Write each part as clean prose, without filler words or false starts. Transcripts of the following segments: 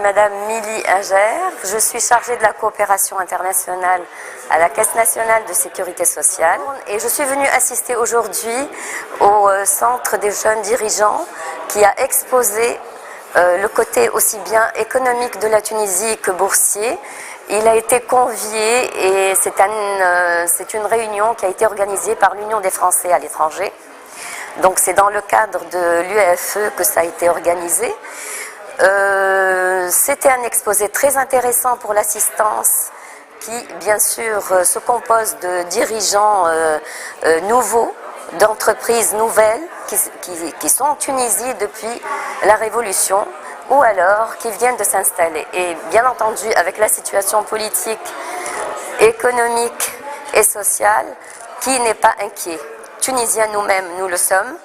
Madame Mili Inger. Je suis chargée de la coopération internationale à la Caisse nationale de sécurité sociale et je suis venue assister aujourd'hui au Centre des jeunes dirigeants qui a exposé le côté aussi bien économique de la Tunisie que boursier. Il a été convié et c'est une réunion qui a été organisée par l'Union des Français à l'étranger. Donc c'est dans le cadre de l'UEFE que ça a été organisé. C'était un exposé très intéressant pour l'assistance qui, bien sûr, se compose de dirigeants nouveaux, d'entreprises nouvelles qui sont en Tunisie depuis la Révolution ou alors qui viennent de s'installer. Et bien entendu, avec la situation politique, économique et sociale, qui n'est pas inquiet? Tunisiens nous-mêmes, nous le sommes.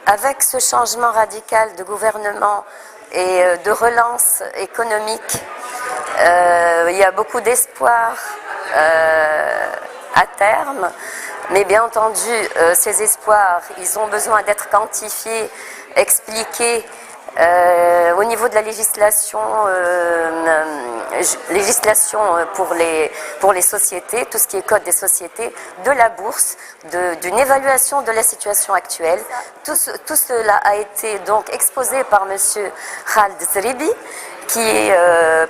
Avec ce changement radical de gouvernement et de relance économique, il y a beaucoup d'espoir à terme, mais bien entendu, ces espoirs, ils ont besoin d'être quantifiés, expliqués au niveau de la législation pour les sociétés, tout ce qui est code des sociétés, de la bourse, d'une évaluation de la situation actuelle. Tout cela a été donc exposé par Monsieur Khaled Zeribi, qui est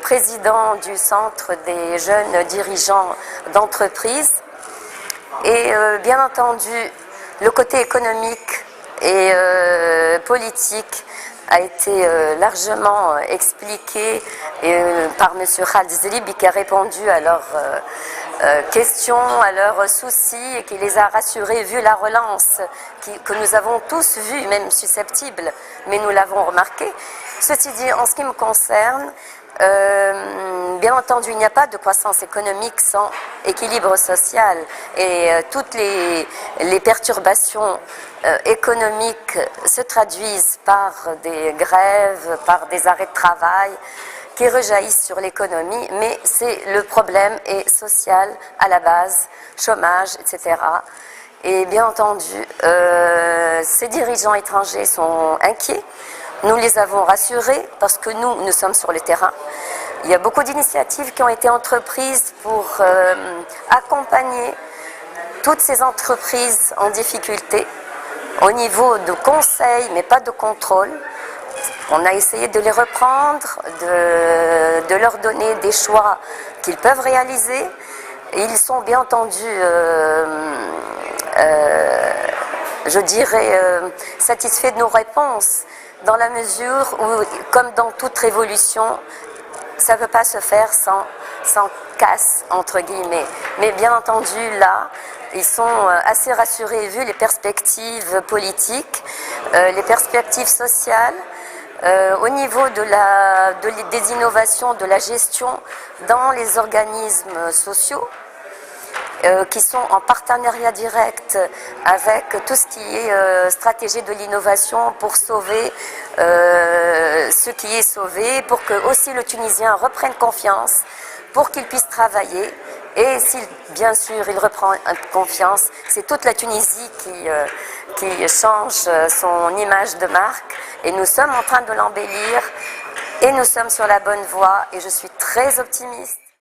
président du Centre des jeunes dirigeants d'entreprise. Et bien entendu, le côté économique et politique a été largement expliqué par M. Khaled Zeribi, qui a répondu à leurs questions, à leurs soucis et qui les a rassurés vu la relance que nous avons tous vue, même susceptible, mais nous l'avons remarqué. Ceci dit, en ce qui me concerne, bien entendu, il n'y a pas de croissance économique sans équilibre social et toutes les perturbations économiques se traduisent par des grèves, par des arrêts de travail qui rejaillissent sur l'économie, mais le problème est social à la base, chômage, etc. Et bien entendu, ces dirigeants étrangers sont inquiets. Nous les avons rassurés parce que nous sommes sur le terrain. Il y a beaucoup d'initiatives qui ont été entreprises pour accompagner toutes ces entreprises en difficulté au niveau de conseil, mais pas de contrôle. On a essayé de les reprendre, de leur donner des choix qu'ils peuvent réaliser. Et ils sont bien entendu, je dirais, satisfaits de nos réponses, dans la mesure où, comme dans toute révolution, ça ne peut pas se faire sans casse, entre guillemets. Mais bien entendu, là, ils sont assez rassurés vu les perspectives politiques, les perspectives sociales, au niveau des innovations, de la gestion dans les organismes sociaux, qui sont en partenariat direct avec tout ce qui est stratégie de l'innovation pour sauver ce qui est sauvé, pour que aussi le Tunisien reprenne confiance, pour qu'il puisse travailler. Et si bien sûr il reprend confiance, c'est toute la Tunisie qui change son image de marque. Et nous sommes en train de l'embellir et nous sommes sur la bonne voie et je suis très optimiste.